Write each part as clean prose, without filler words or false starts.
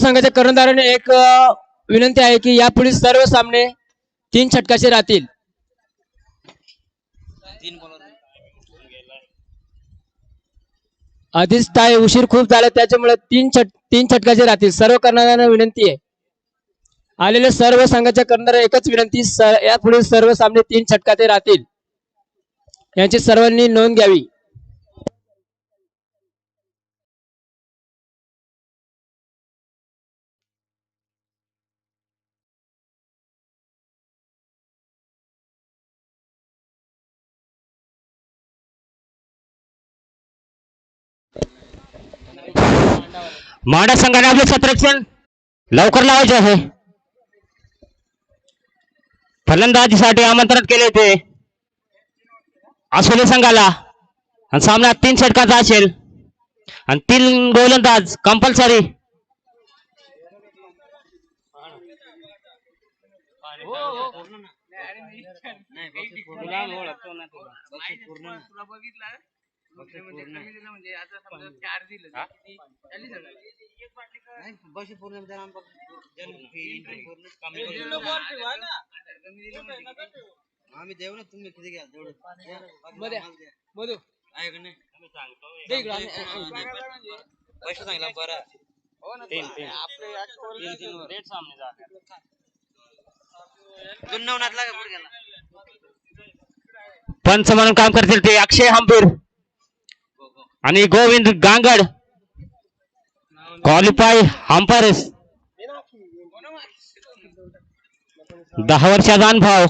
संघाच्या कर्णधाराने एक विनंती आहे की यापुढील सर्व सामने 3 षटकाचे राहतील. आधीच टाय उशीर खूप झाला त्याच्यामुळे 3 षटकाचे राहतील. सर्व कर्णधारांना विनंती आहे. आलेल्या सर्व संघाच्या कर्णधार एकच विनंती, यापुढील सर्व सामने 3 षटकाचे राहतील, यांची सर्वांनी नोंद घ्यावी. माडा संघाने आपले क्षेत्ररक्षण लवकर लावायचे आहे. फलंदाजीसाठी आमंत्रित केले होते आसोली संघाला आणि सामना 3 षटकाचा असेल आणि 3 गोलंदाज कंपल्सरी. आम्ही देऊ ना, तुम्ही किती घ्या तेवढं पैसे सांगितला बरं. पंच म्हणून काम करतील ते अक्षय हंपीर आणि गोविंद गांगड. क्वालिफाय हंपायर्स, 10 वर्षाचा अनुभव.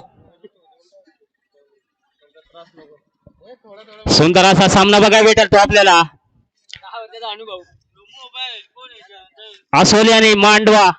सुंदर असा सामना बघायला भेटतो आपल्याला. आसोली आणि मांडा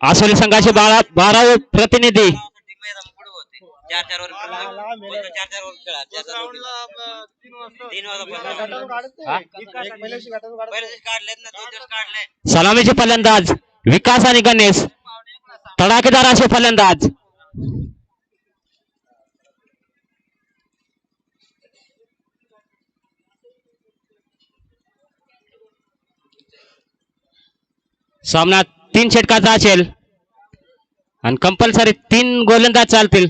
आसोली संघाचे 12 प्रतिनिधी. 4 वर खेळा. 3 काढले. सलामीचे फलंदाज विकास आणि गणेश, तडाखेदार असे फलंदाज. सामना 3 षटकाचा असेल आणि कंपल्सरी 3 गोलंदाज चालतील.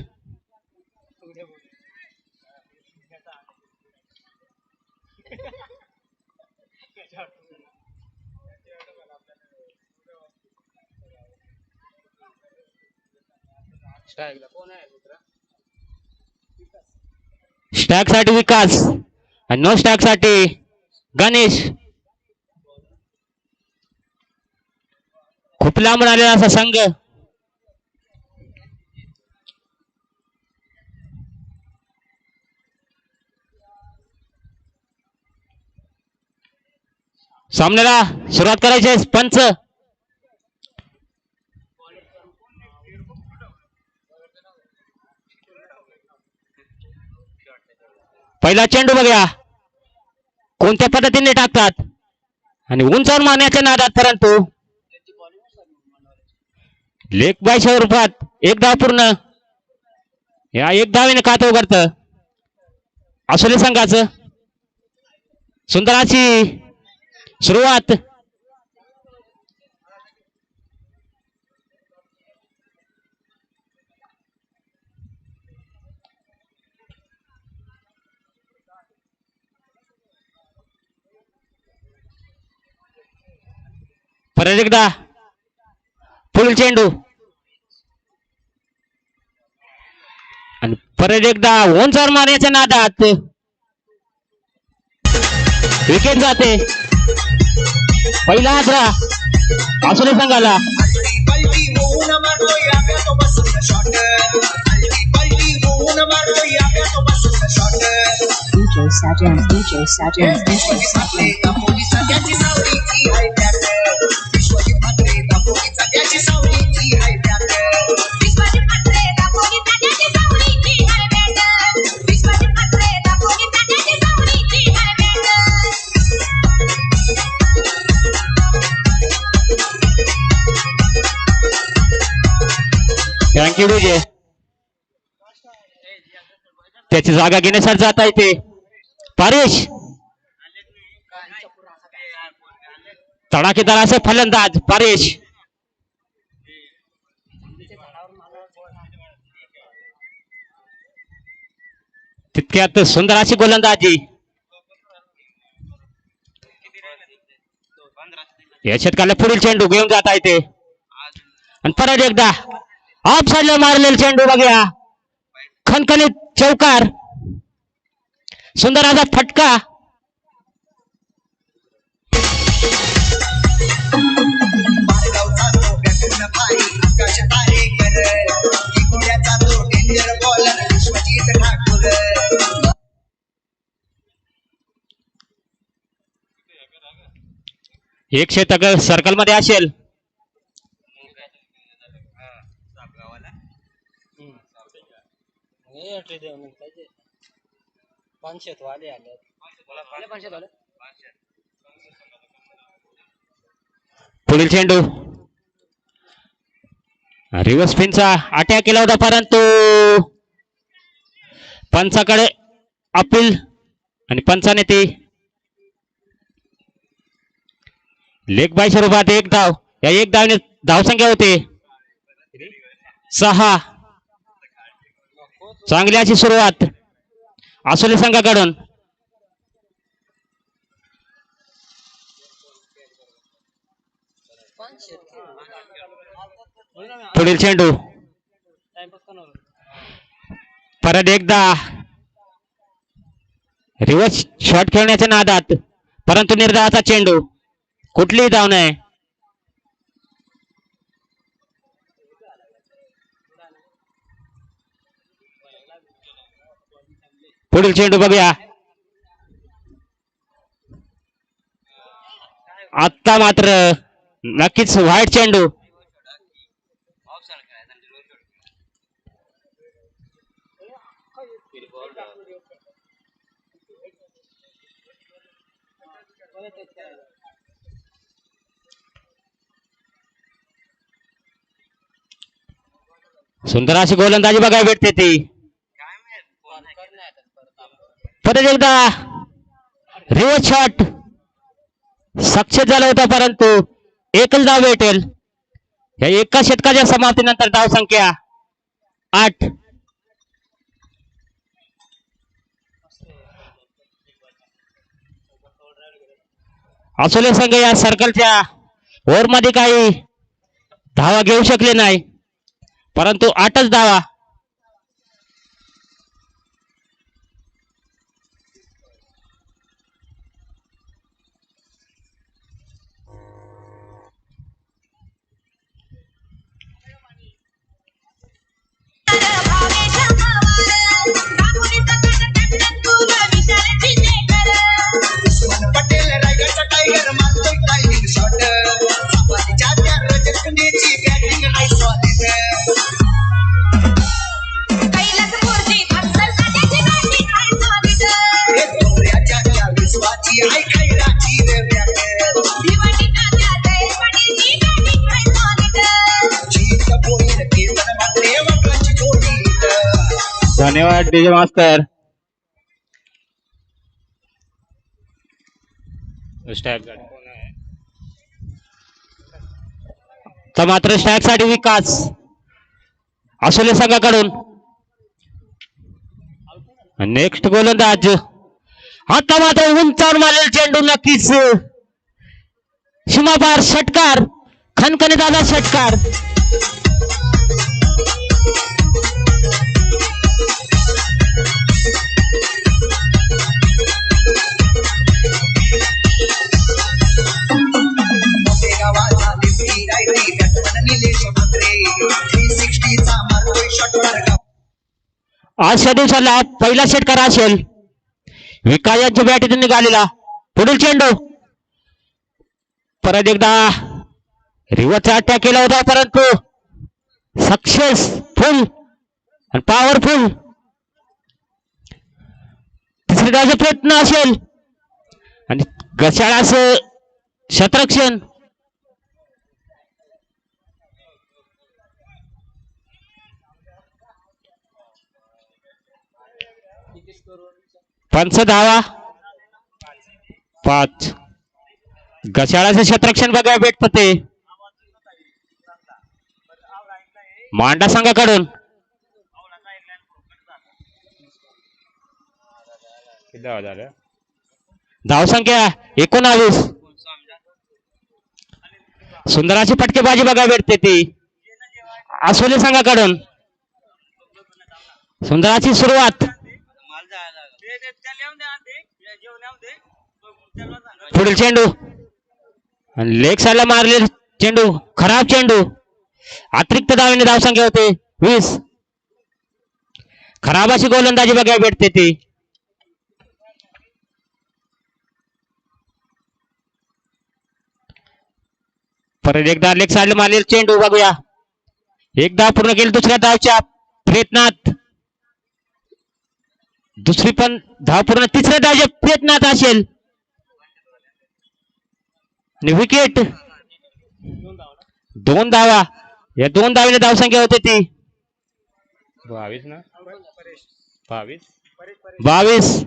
स्टॅक साठी विकास आणि नो स्टॅक साठी गणेश. खूप लांबून आलेला असा संघ. सामन्याला सुरुवात करायची आहे. पंच पहिला चेंडू बघूया कोणत्या पद्धतीने टाकतात आणि उंचावर मारण्याच्या नादात, परंतु लेग बाय स्वरूपात 1 धाव पूर्ण. या 1 धावेने खातं उघडतं आसोली संघाचं. सुंदर अशी सुरुवात. परत एकदा फुल चेंडू आणि परत एकदा उंचावर मारण्याच्या नादात विकेट जाते. पहिला आजरा आसोली संघाला. पलटी होऊन मारतोय आपल्या तो बस शॉट. पलटी होऊन DJ Sajam, DJ Sajam, DJ Sajam. विश्वाची पत्रे दाखवली तात्याची सावलीची हाय बँड विश्वाची पत्रे दाखवली तात्याची सावलीची हाय थँक्यू विजय. त्याची जागा घेण्यासाठी जात आहे ते पारेश. तडाखेदार असे फलंदाज पारेश. तितक्यात सुंदर अशी गोलंदाजी. या षटकाला पुढील चेंडू घेऊन जात आहे ते आणि परत एकदा ऑफ साईडला मारलेला चेंडू बघूया. खणखणीत चौकार. सुंदर असा फटका. एक षटक सर्कल मध्ये असेल. पुढील चेंडू रिव्हर्स स्पिनचा अटॅक केला होता परंतु पंचाकडे अपील आणि पंचाने ती लेग बाय स्वरूपात एक धाव. या एक धावने धावसंख्या होते 6. चांगली अशी सुरुवात आसोली संघाकडून. पुढील चेंडू परत एकदा रिव्हर्स शॉट खेळण्याच्या नादात परंतु निर्धाराचा चेंडू. कुठलीही धाव नाही. पुढील चेंडू बघूया. आता मात्र नक्कीच व्हाईट चेंडू. सुंदर अशी गोलंदाजी बघायला भेटते ती. परत एकदा रिव्हर्स शॉट सक्सेस झाला होता परंतु एकच धाव भेटेल. या एका षटकाच्या समाप्तीनंतर धाव संख्या 8. आसोले संघ या सर्कलच्या ओव्हरमध्ये काही धावा घेऊ शकले नाही परंतु 8च धावा. धन्यवाद डीजे मास्टर. तर मात्र स्टॅग साठी विकास आसोले संघाकडून. नेक्स्ट गोलंदाज आता मात्र उंचावर मारलेला चेंडू नक्कीच सीमापार षटकार. खणखणीत आला षटकार. आजच्या दिवसाला पहिला षटकार असेल विकास यांच्या बॅटीतून निघालेला. पुढील चेंडू परत एकदा रिव्हर्सचा अटॅक केला होता परंतु सक्सेसफुल आणि पॉवरफुल तिसरी डावाचा प्रयत्न असेल आणि घशाळाचं क्षेत्ररक्षण. पंच धावा 5. घशाळाचं क्षेत्ररक्षण बघायला भेटतं ते मांडा संघाकडून. धावसंख्या 19. सुंदराची फटकेबाजी बघायला भेटते ती आसोली संघाकडून. सुंदराची सुरुवात पुढील चेंडू आणि लेग साईडला मारले चेंडू खराब चेंडू. अतिरिक्त धावेने धावसंख्या होते 20. खराब अशी गोलंदाजी बघायला भेटते ती. परत एकदा लेग साईडला मारलेला चेंडू बघूया. एक धाव पूर्ण केली दुसऱ्या धावच्या प्रयत्नात. दुसरी पण धाव पूर्ण तिसऱ्या धावच्या प्रयत्नात असेल आणि विकेट. 2 धावा. या 2 धावेने धावसंख्या होते ती 22.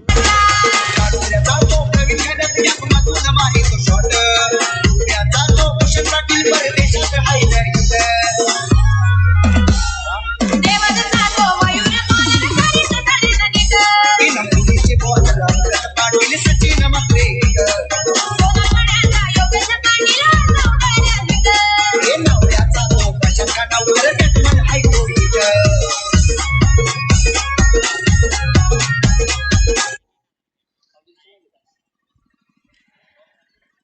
देवाचा तो मयूर तोरण करीत धडधडीत. सोनागड्याचा योगेश पाटील नवऱ्यानीत.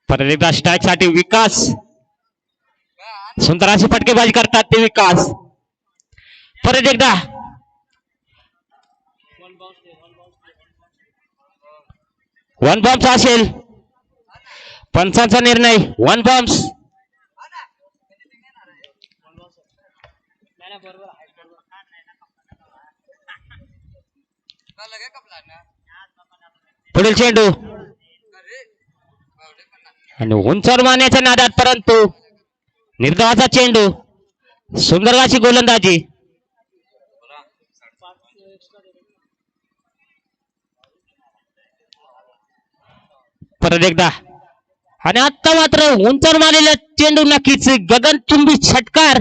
परत एकदा स्ट्राईक साठी विकास. सुंदराची फटकेबाजी करतात ते विकास. परत एकदा वन बॉम्स असेल. पंचांचा निर्णय 1 बॉम्ब्स. पुढील चेंडू आणि उंचावर मारण्याच्या नादात परंतु निर्धावाचा चेंडू. सुंदरगाची गोलंदाजी. परत एकदा आणि आता मात्र उंचावर मारलेला चेंडू नक्कीच गगनचुंबी षटकार.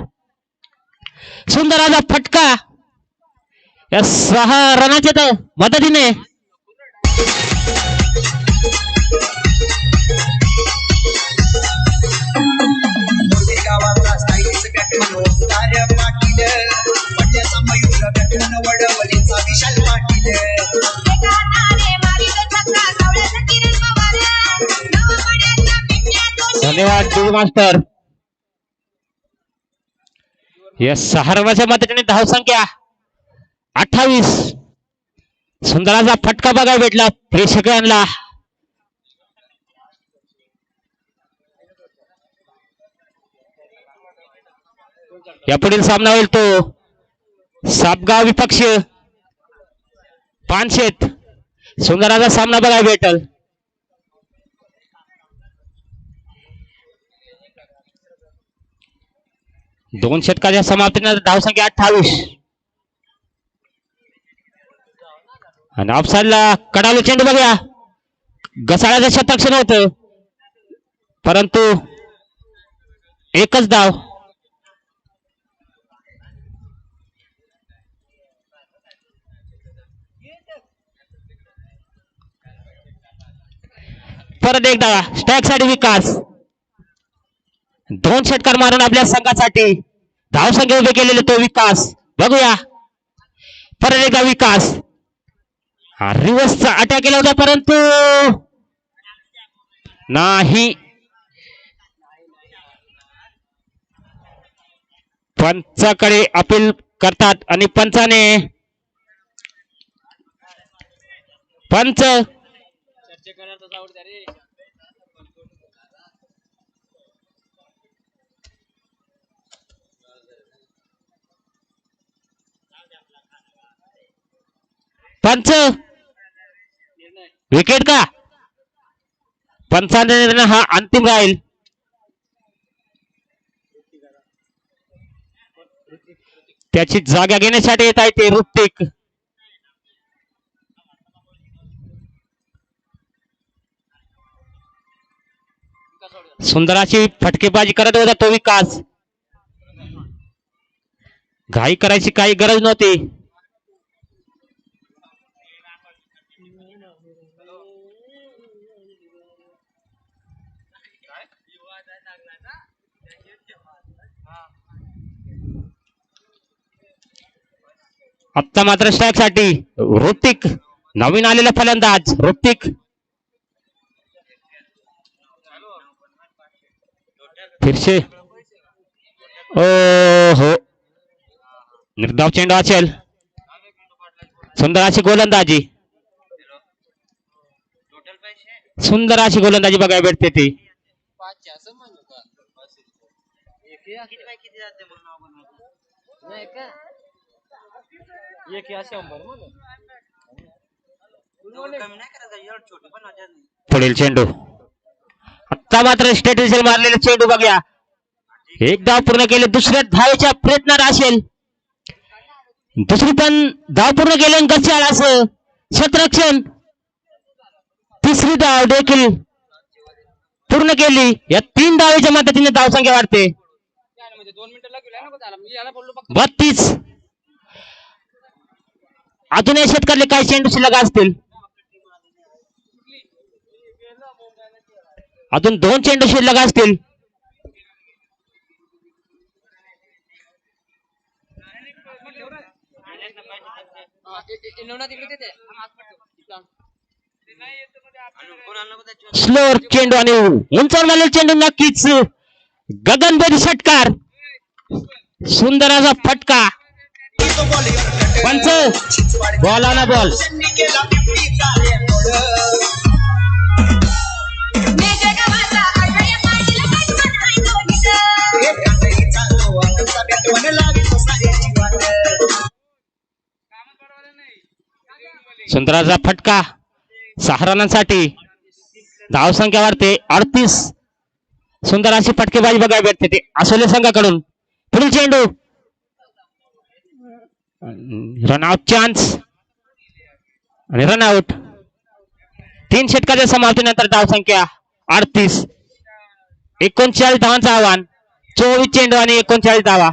सुंदराचा फटका या 6 रनाच्या मदतीने. एका तारे मारीत छक्का सावळ्याचा किरण पवार. नवमड्याच्या पिंट्या दोषी. धन्यवाद डी मास्टर. या 6 रनाच्या मदतीने धावसंख्या 28. सुंदराचा फटका बघायला भेटला प्रेक्षकांना. यापुढील सामना होईल तो सापगाव विपक्ष पानशेत. सुंदराचा सामना बघायला भेटल. दोन षटकाच्या समाप्तीनंतर धावसंख्या 28 आणि ऑफसाईडला कडालू चेंडू बघूया. घसाळ्याचं शतरक्षण होतं परंतु एकच धाव. परत एकदा स्ट्राईक साठी विकास. 2 षटकार मारून आपल्या संघासाठी धावसंख्या उभे केलेले तो विकास बघूया. परत एकदा विकास. रिव्हर्सचा अटॅक केला होता परंतु नाही. पंचाकडे अपील करतात आणि पंचाने पंच पंच विकेट का पंचांचा निर्णय हा अंतिम राहील. त्याची जागा घेण्यासाठी येत आहे ते ऋत्विक. सुंदर अशी फटकेबाजी करत होता तो विकास. घाई करायची काही गरज नव्हती. आत्ता मात्र स्ट्राईक साठी ऋतिक नवीन आलेला फलंदाज ऋतिक फिरसे ओ हो निर्धाव चेंडू असेल. सुंदर अशी गोलंदाजी टोटल पैसे सुंदर अशी गोलंदाजी बघायला भेटते ती. किती बाय किती जाते म्हणून नाव बनवायचं नाही का एक या 100 म्हणून एवढं कमी नाही करायचं एवढं छोटे पण वाटत नाही. पुढील चेंडू आता मात्र स्टेटस मारलेले चेंडू बघूया. एक धाव पूर्ण केले दुसऱ्या धावेच्या प्रयत्नात असेल. दुसरी पण धाव पूर्ण केले गच्चाळ असं क्षेत्ररक्षण. तिसरी धाव देखील पूर्ण केली. या 3 धावेच्या मदतीने धावसंख्या वाढते म्हणजे 2 मिनिटं लागले ना झाला मी याला बोललो फक्त 32. अजून या शेतकऱ्याला काही चेंडू शिल्लक असतील. अजून 2 चेंडू शिल्लक असतील. इनोना तिकडे देते स्लोअर चेंडू आणि उंचावलेला चेंडू नक्कीच गगनभेदी षटकार. सुंदर असा फटका. पंच बॉल आना बॉल मेघे गावाचा आठवड्या पाडीला बसवून हाय दोन्हीचं. सुंदर असा फटका 6 रनांसाठी. धावसंख्या वाढते 38. सुंदर अशी फटकेबाजी बघायला भेटते ते आसोले संघाकडून. पुढील चेंडू रनआउट चान्स आणि रनआउट. 3 षटकाच्या समाप्तीनंतर धावसंख्या 38. 39 धावांचं आव्हान. 24 चेंडू आणि 39 धावा.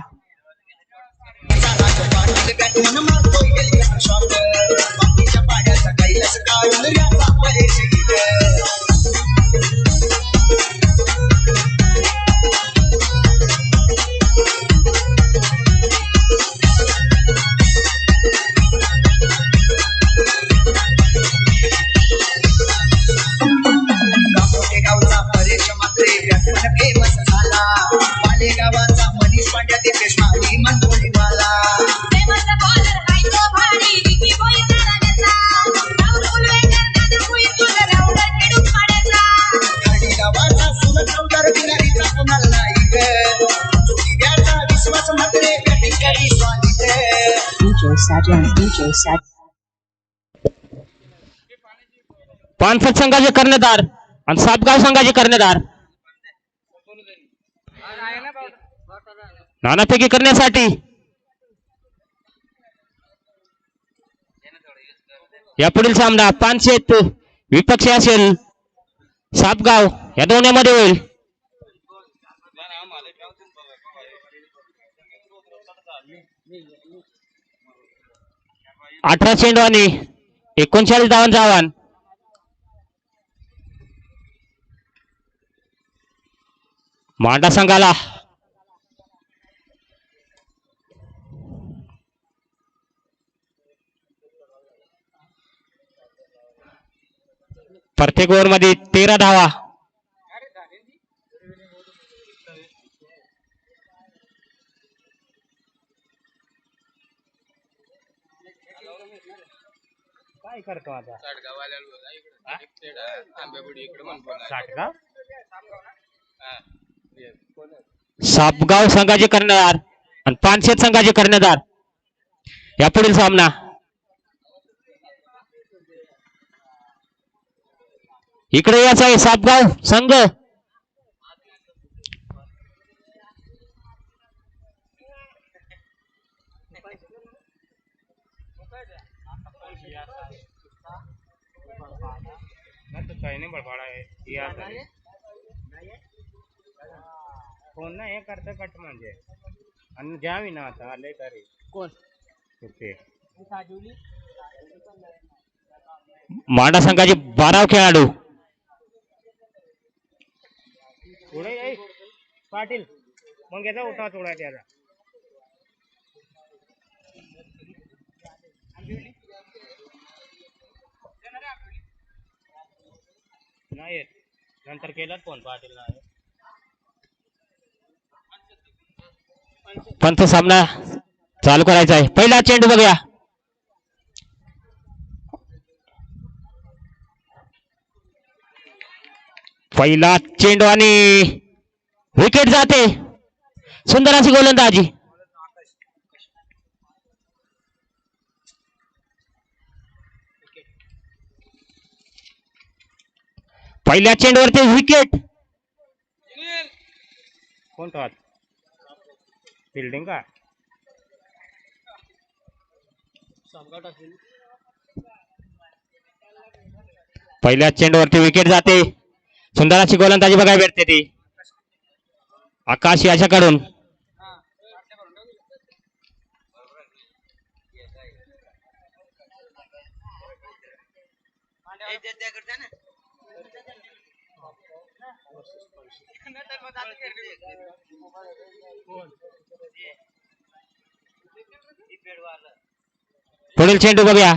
गावाचा मनीष पांड्या दिपेश माली मनोडी मला प्रेमाचा बॉलर हाय तो भारी विकी बॉय करायचा राहुल उलवेकर दादा कुई तुला राउंडर खेळून पाडायचा खाडी गावाचा सुलभ राउंडर बिनारीचा कोणाला नाही ग दिव्याचा विश्वास मात्रे बॅटिंग करी स्वादित DJ Sajan, DJ Sajan. पानसट संघाचे कर्णधार आणि सातगाव संघाचे कर्णधार नानापैकी करण्यासाठी या पुढील सामना पानशेत विपक्ष असेल सातगाव या दोन्हीमध्ये होईल. अठरा चेंडू आणि 39 धावांचं आव्हान. मांडा संघाला प्रत्येक ओव्हर मध्ये 13 धावा. काय करतो आता साठगाव सापगाव संघाचे कर्णधार आणि पानशेत संघाचे कर्णधार या पुढील सामना इकडे याचा आहे सापगाव संघ कोण ना हे करतं कट म्हणजे आणि जावी ना आता आले तरी कोण ते मांडा संघाचे 12 खेळाडू पुढे जाई पाटील मग याचा उठा थोडा त्याचा नाही येत. नंतर केलं फोन पाटील नाही पंच सामना चालू करायचा आहे पहिला चेंडू बघूया पहिला चेंडू आणि विकेट जाते सुंदर अशी गोलंदाजी पहिल्या चेंडूवरती विकेट कोणता फिल्डिंग का पहिल्या चेंडूवरती विकेट जाते सुंदराची गोलंदाजी बघायला भेटते ती आकाश याच्याकडून पुढील चेंडू बघूया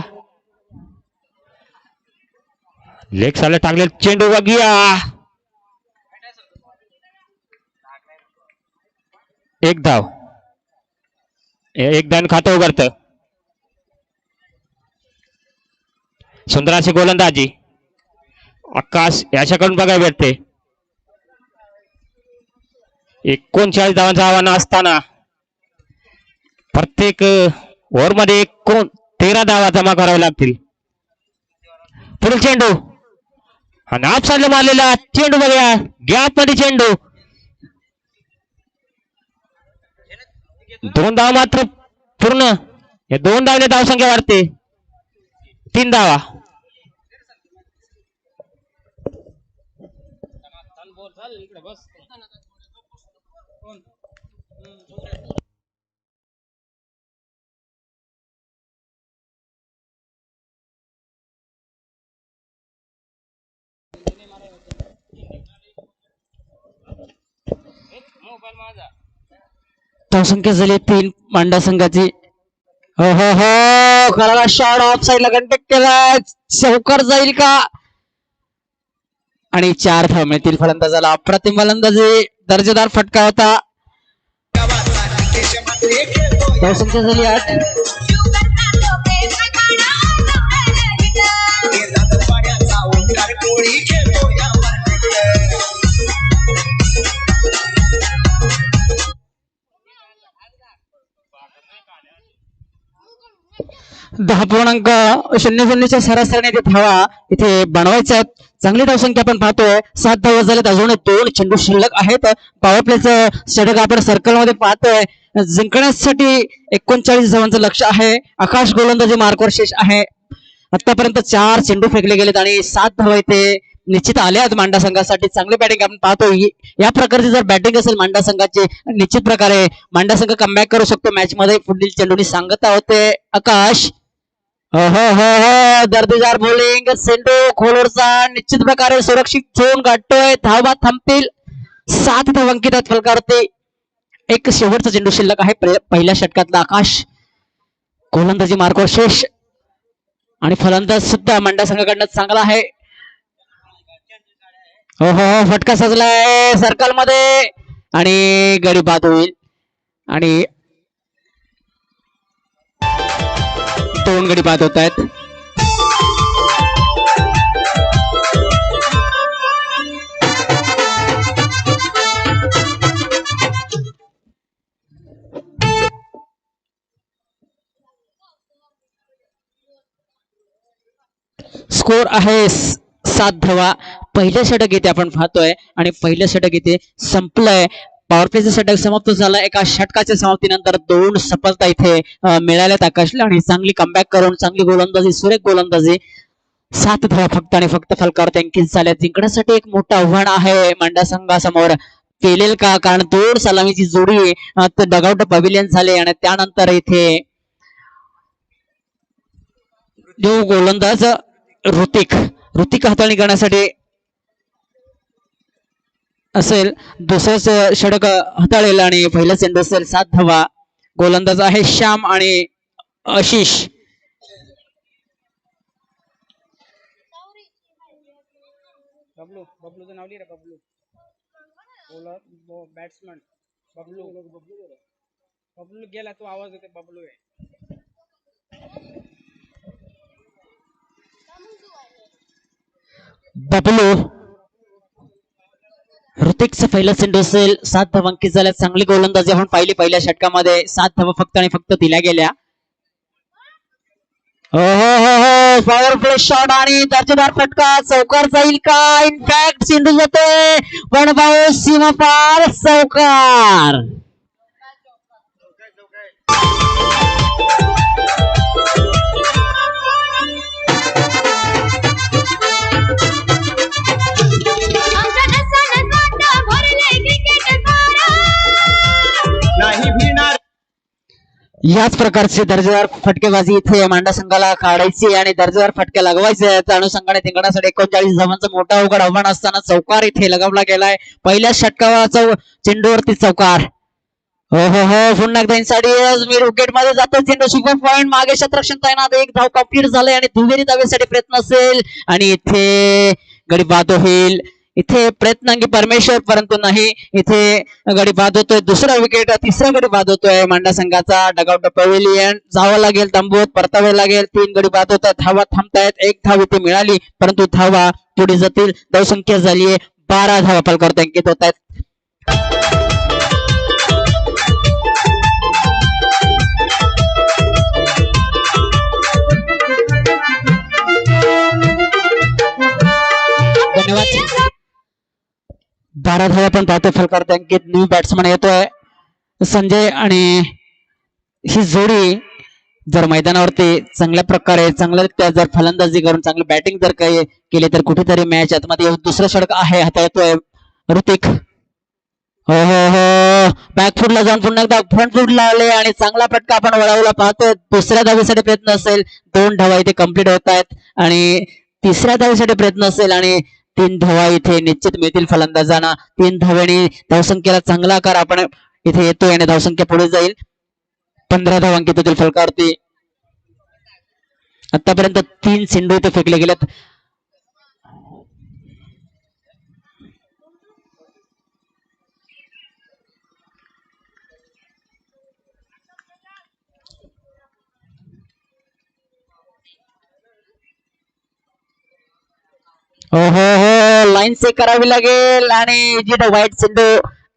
लेग साला टाकले चेंडू बघूया एक धाव एक धाव खातं उघडत सुंदराची गोलंदाजी आकाश याच्याकडून बघायला भेटते 39 धावांचं आव्हान असताना प्रत्येक ओव्हर मध्ये 13 धावा जमा कराव्या लागतील पुढील चेंडू आणि आप साडला मारलेला चेंडू बघूया गॅप मध्ये चेंडू 2 धावा मात्र पूर्ण या 2 धावने धावसंख्या वाढते 3 धावा धावसंख्या झाली 3 मांडा संघाची हो हो हो करायला शॉट ऑफ साईडला कंटेक्ट केला चौकार जाईल का आणि 4 धाव मिळतील फलंदाजाला अप्रतिम फलंदाजी दर्जेदार फटका होता धावसंख्या झाली 8 10.00च्या सरासरीने ते धावा इथे बनवायच्या आहेत चांगली धावसंख्या आपण पाहतोय 7 धावा झाल्यात अजून 2 चेंडू शिल्लक आहेत पॉवर प्लेचं षटक आपण सर्कल मध्ये पाहतोय जिंकण्यासाठी 39 धावांचं लक्ष आहे आकाश गोलंदाजी मार्कवर शेष आहे आतापर्यंत 4 चेंडू फेकले गेलेत आणि 7 धावा इथे निश्चित आल्या आहेत मांडा संघासाठी चांगली बॅटिंग आपण पाहतोय या प्रकारची जर बॅटिंग असेल मांडा संघाची निश्चित प्रकारे मांडा संघ कमबॅक करू शकतो मॅच मध्ये पुढील चेंडूनी सांगता होते आकाश हो हो हो हो दर्जेदार बॉलिंग सेंडू खोलवरचा निश्चित प्रकारे सुरक्षित झोन गाठतोय धावा थांबतील 7 धावा अंकित आहेत फलकावरती एक शेवटचा चेंडू शिल्लक आहे पहिल्या षटकातला आकाश गोलंदाजी मार्कवर शेष आणि फलंदाज सुद्धा मांडा संघाकडनं चांगला आहे हो हो हो फटका सजलाय सर्कल मध्ये आणि गडी बाद होईल आणि 2 गडी बाद होत आहेत स्कोर आहे 7 धावा. पहिलं षटक इथे आपण पाहतोय आणि पहिलं षटक इथे संपलंय. पॉवर प्लेचं षटक समाप्त झालं. एका षटकाच्या समाप्तीनंतर 2 सफलता इथे मिळाल्यात आकाशला आणि चांगली कमबॅक करून चांगली गोलंदाजी, सुरेख गोलंदाजी. 7 धावा फक्त आणि फक्त फलकावर अंकित झाल्या. जिंकण्यासाठी एक मोठं आव्हान आहे मांडा संघासमोर. केलेल का? कारण 2 सलामीची जोडी डगआउट पॅव्हिलियन झाले आणि त्यानंतर इथे जो गोलंदाज ऋतिक हाताळणी करण्यासाठी असेल, दुसरंच षटक हाताळेल आणि पहिला चेंडू असेल. 7 धावा. गोलंदाज आहे श्याम आणि आशिष. बबलूचं नाव लिहि रे. बबलू बॅट्समन. बबलू गेला, तो आवाज येते. बबलू आहे. बबलू. ऋतिकचं पहिला चेंडू असेल. 7 धावा अंकित झाल्या. चांगली गोलंदाजी आपण पाहिली पहिल्या षटकामध्ये. 7 धावा फक्त आणि फक्त दिल्या गेल्या. हो पॉवर प्ले शॉट आणि दर्जेदार फटका. चौकार जाईल का? इनफॅक्ट चेंडू जातोय पण भाऊ सीमा पार. चौकार. आमच्या नसानसात भरले क्रिकेट नाही भिणार. याच प्रकारची दर्जेदार फटकेबाजी इथे मांडा संघाला काढायची आणि दर्जेदार फटके लगवायचे. त्या अनुषंगाने जिंकण्यासाठी 39 धावांचं मोठा अवघड आव्हान असताना चौकार इथे लगावला गेलाय. पहिल्या षटकाचा चेंडूवरती चौकार. हो पुन्हा एकदा इनसाइड मी विकेट मध्ये जातो. चेंडू सुपर पॉइंट. मागे क्षेत्ररक्षण तैनात. 1 धाव कंप्लीट झाले आणि दुहेरी धावेसाठी प्रयत्न असेल आणि इथे गडी बाद होईल. इथे प्रयत्नांगी परमेश्वर, परंतु नाही. इथे गडी बाद होतोय. दुसरा विकेट, तिसरा गडी बाद होतोय मांडा संघाचा. डगआउट पॅव्हिलियन जावं लागेल, तंबूत परतावे लागेल. 3 गडी बाद होत आहेत. धावा थांबतायत. 1 धाव इथे मिळाली, परंतु धावा पुढे जातील. धावसंख्या झालीये 12 धावा फलकावर अंकित होत आहेत. धन्यवाद. 12 धावा पण पाहतोय फलकावर अंकित. न्यू बॅट्समन येतोय संजय आणि ही जोडी जर मैदानावरती चांगल्या प्रकारे चांगल्या जर फलंदाजी करून चांगली बॅटिंग जर काही केली तर कुठेतरी मॅच आतमध्ये येऊन दुसरं षटक आहे हाताळतोय ऋतिक. हो बॅकफुटला जाऊन पुन्हा एकदा फ्रंट फुटला आले आणि चांगला फटका आपण वळवला पाहतोय. दुसऱ्या धावेसाठी प्रयत्न असेल. 2 धावा इथे कंप्लीट होत आहेत आणि तिसऱ्या धावेसाठी प्रयत्न असेल आणि 3 धावा इथे निश्चित मिळतील फलंदाजांना. 3 धाव्यांनी धावसंख्येला चांगला आकार आपण इथे येतोय आणि धावसंख्या पुढे जाईल. 15 धावा अंकित होतील फलकावरती. आतापर्यंत 3 चेंडू इथे फेकले गेलेत. हो लाईन चेक करावी लागेल आणि जिथे व्हाईट चेंडू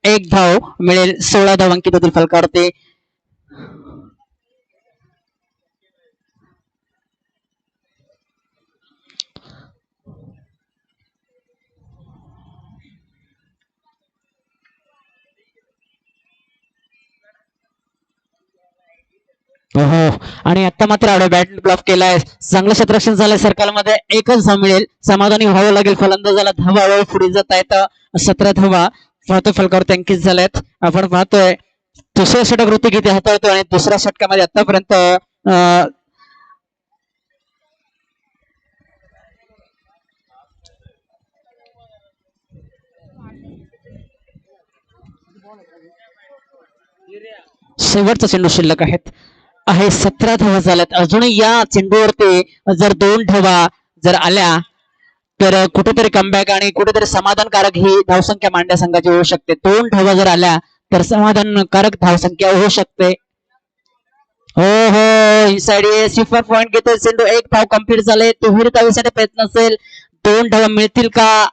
1 धाव मिळेल. 16 धाव अंकित होतील फलकावरती. आणि आता मात्र बॅट ब्लॉक केलाय. चांगलं क्षेत्ररक्षण झालंय. सर्कलमध्ये 1च धाव मिळेल. समाधानी व्हावं लागेल फलंदाजाला. धावा वेळ पुढे जात आहेत. 17 धावा पाहतोय फलकावरती अंकित झाल्यात. आपण पाहतोय दुसरं षटक ऋतिक इथे हाताळतोय आणि दुसऱ्या षटकामध्ये आतापर्यंत शेवटचा चेंडू शिल्लक आहे 17 धावा झाल्यात. अजूनही या चेंडूवरती जर 2 धावा जर आल्या तर कुठेतरी कमबॅक आणि कुठेतरी समाधानकारक ही धावसंख्या मांड्या संघाची होऊ शकते. 2 धावा जर आल्या तर समाधानकारक धावसंख्या होऊ शकते. हो साइड सिफर पॉइंट घेतोय चेंडू. 1 धाव कंप्लीट झाले. दुहेरी धावेसाठी प्रयत्न असेल. 2 धावा मिळतील का?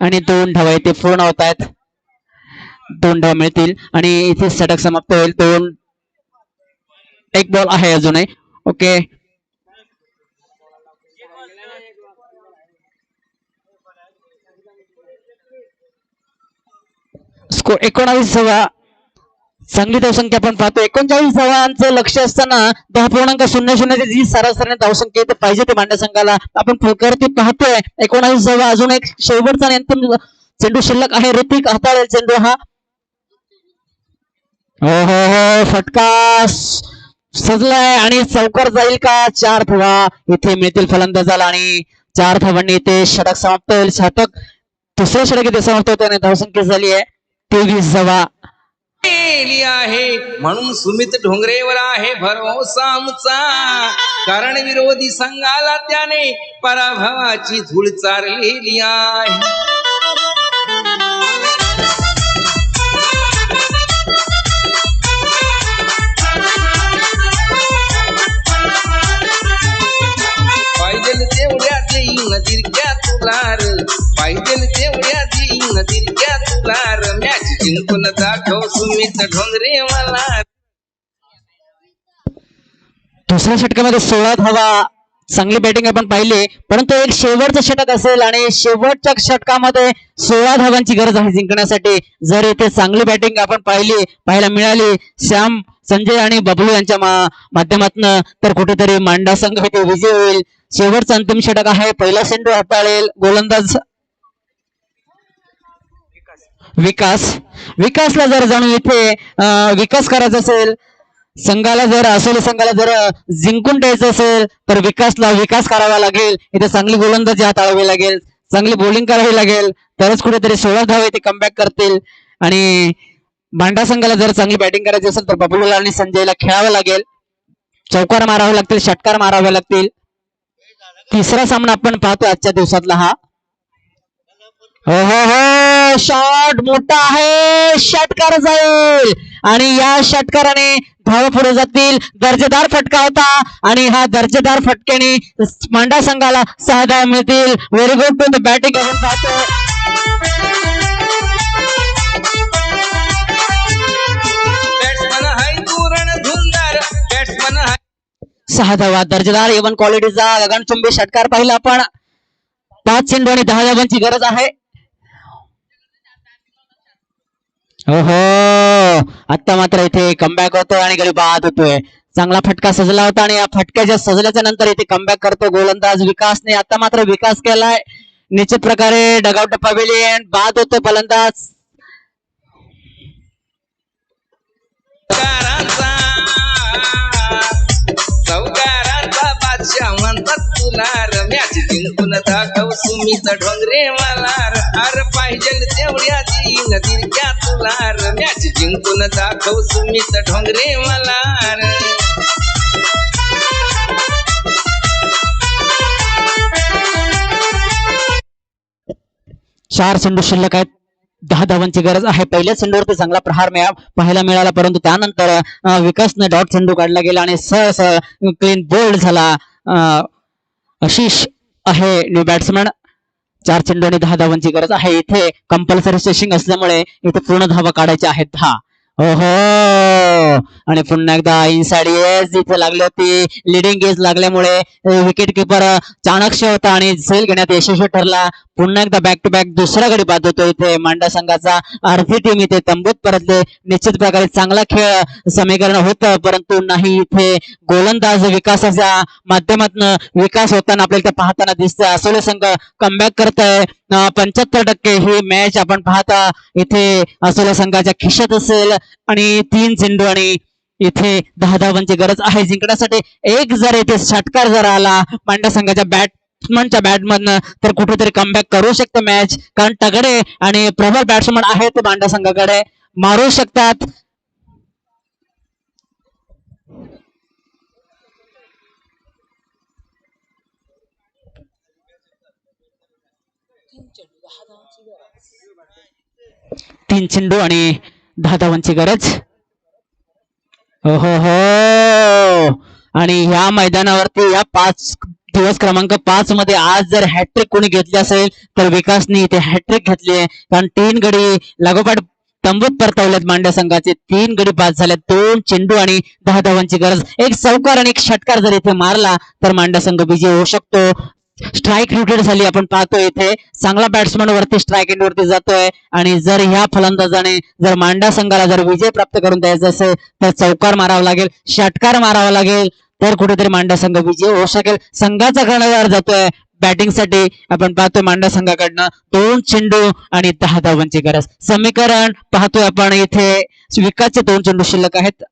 आणि 2 धावा इथे पूर्ण होत आहेत. 2 धावा मिळतील आणि इथे षटक समाप्त होईल. 1 बॉल आहे अजूनही. ओके स्कोर 19 चांगली धावसंख्या आपण पाहतो. 39 धावांचं लक्ष असताना 10.00 जी सरासरी धावसंख्या इथे पाहिजे ते मांडा संघाला आपण फलकरती पाहतोय. 19 धावा, अजून एक शेवटचा आणि अंतिम चेंडू शिल्लक आहे. ऋतिक हाताळेल चेंडू हा. हो हो हो, फटका सजलाय आणि चौकार जाईल का? 4 धावा इथे मिळतील फलंदाजाला आणि 4 धावांनी इथे षटक समाप्त होईल. षटक दुसरं षटक इथे समाप्त होते आणि धावसंख्या झाली आहे 23 धावा. केली आहे म्हणून सुमित ढोंगरेवर आहे भरोसा आमचा, कारण विरोधी संघाला त्याने पराभवाची धूळ चारलेली आहे. पाहिजे तेवढ्या देईन तिरक्या तुलार, पाहिजे तेवढ्या देईन तिरक्या तुलार, मॅच जिंकून दाखव सुमित ढोंगरे मला. दुसऱ्या षटकामध्ये 16 धावा, चांगली बॅटिंग आपण पाहिली, परंतु एक शेवटचं षटक असेल आणि शेवटच्या षटकामध्ये 16 धावांची गरज आहे जिंकण्यासाठी. जर इथे चांगली बॅटिंग आपण पाहायला मिळाली श्याम, संजय आणि बबलू यांच्या माध्यमातून, तर कुठेतरी मांडा संघ इथे विजय होईल. शेवटचा अंतिम षटक आहे. पहिला चेंडू हाताळेल गोलंदाज विकासला जर जाणून इथे विकास करायचा असेल संघाला, जर असोली संघाला जर जिंकून द्यायचं असेल तर विकासला विकास करावा लागेल. इथे चांगली गोलंदाजी हाताळावी लागेल, चांगली बॉलिंग करावी लागेल, तरच कुठेतरी 16 धावा इथे कमबॅक करतील. आणि मांडा संघाला जर चांगली बॅटिंग करायची असेल तर बबलूला आणि संजयला खेळावं लागेल, चौकार मारावे लागतील, षटकार मारावे लागतील. तिसरा सामना आपण पाहतो आजच्या दिवसातला हा. हो हो हो, शॉट मोठा आहे, षटकार जाईल आणि या षटकाराने धावा पुढे जातील. दर्जेदार फटका होता आणि हा दर्जेदार फटक्याने मांडा संघाला 6 धावा मिळतील. Very good to the batting आपण पाहतो. बॅट्समन हाय धुरण धुंदार, बॅट्समन हाय 6 धावा, दर्जेदार एवन क्वालिटीचा गगनचुंबी षटकार पाहिला आपण. 5 चेंडू आणि 10 धावांची गरज आहे. हो आता मात्र इथे कमबॅक होतोय आणि गडी बाद होतोय. चांगला फटका सजला होता आणि या फटक्याच्या सजल्याच्या नंतर इथे कमबॅक करतो गोलंदाज विकासने. आता मात्र विकास केलाय निश्चित प्रकारे डगआउट पवेलियन, बाद होतोय फलंदाज. चौकाराचा बादशाह म्हणतात तुला, मॅच जिंकून दाखव सुमित ढोंगरे मला. अर पाहिजे तेवढ्या देईन तिरक्या तुला, मॅच जिंकून दाखव सुमित ढोंगरे मला. 4 चेंडू शिल्लक आहेत, 10 धावांची गरज आहे. पहिल्या चेंडूवरती चांगला प्रहार पाहायला मिळाला, परंतु त्यानंतर विकासने डॉट चेंडू काढला गेला आणि सहसा क्लीन बोल्ड झाला. आशिष आहे न्यू बॅट्समन. 4 चेंडू आणि 10 धावांची गरज आहे. इथे कंपल्सरी चेसिंग असल्यामुळे इथे पूर्ण धावा काढायच्या आहेत 10. ओहो, आणि पुन्हा एकदा इनसाइड एज इथे लागली होती. लिडिंग एज लागल्यामुळे विकेट किपर चाणक्य होता आणि झेल घेण्यात यशस्वी ठरला. पुन्हा एकदा बॅक टू बॅक दुसरा गडी बाद होतो. इथे मांडा संघाचा अर्धी टीम इथे तंबूत परतले. निश्चित प्रकारे चांगला खेळ समीकरण होतं, परंतु नाही इथे गोलंदाज विकासाच्या माध्यमातून विकास होताना आपल्याला पाहताना दिसतंय. असोले संघ कमबॅक करत आहे. 75% ही मॅच आपण पाहता इथे असोले संघाच्या खिशात असेल आणि 3 चेंडू आणि इथे 10 धावांची गरज आहे जिंकण्यासाठी. एक जर इथे षटकार जर आला मांडा संघाच्या बॅट्समनच्या बॅटमधनं तर कुठेतरी कमबॅक करू शकते मॅच, कारण तगडे आणि प्रबळ बॅट्समन आहेत मांडा संघाकडे, मारू शकतात. तीन चेंडू आणि 10 धावांची गरज. हो आणि ह्या मैदानावरती या 5 दिवस क्रमांक 5 मध्ये आज जर हॅट्रिक कोणी घेतली असेल तर विकासने इथे हॅट्रिक घेतली आहे, कारण 3 गडी लागोपाठ तंबूत परतवलेत मांड्या संघाचे. 3 गडी बाद झाले. 2 चेंडू आणि 10 धावांची गरज. एक चौकार आणि एक षटकार जर इथे मारला तर मांड्या संघ विजय होऊ शकतो. स्ट्राईक रोटेट झाली. आपण पाहतोय इथे चांगला बॅट्समन वरती स्ट्राईक एंड वरती जातोय आणि जर ह्या फलंदाजाने जर मांडा संघाला जर विजय प्राप्त करून द्यायचा असेल तर चौकार मारावा लागेल, षटकार मारावा लागेल, तर कुठेतरी मांडा संघ विजय होऊ शकेल. संघाचा कर्णधार जातोय बॅटिंग साठी. आपण पाहतोय मांडा संघाकडनं 2 चेंडू आणि 10 धावांची गरज. समीकरण पाहतोय आपण इथे विकासचे 2 चेंडू शिल्लक आहेत.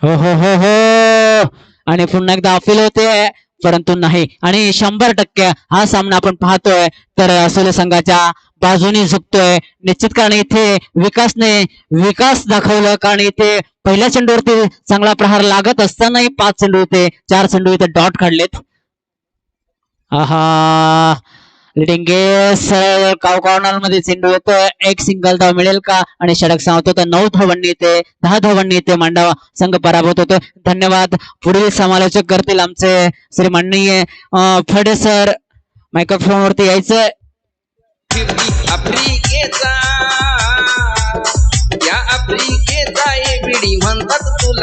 हो हो हो हो आणि पुन्हा एकदा अपील होते परंतु नाही. आणि 100% हा सामना आपण पाहतोय तर असोले संघाच्या बाजूने झुकतोय निश्चित. कारण इथे विकास दाखवलं. कारण इथे पहिल्या चेंडूवरती चांगला प्रहार लागत असतानाही 5 चेंडू इथे 4 चेंडू इथे डॉट काढलेत. आहा लिडिंगे सरळ कॉर्नर मध्ये चेंडू येतोय. एक सिंगल धाव मिळेल का आणि षटक सांगतो तर 9 धावांनी इथे 10 धावांनी इथे मांडा संघ पराभूत होतोय. धन्यवाद. पुढील समालोचक करतील आमचे श्री माननीय फडे सर. मायक्रोफोन वरती यायचं. आफ्रिकेचा या आफ्रिकेचा एबीडी म्हणतात तुला.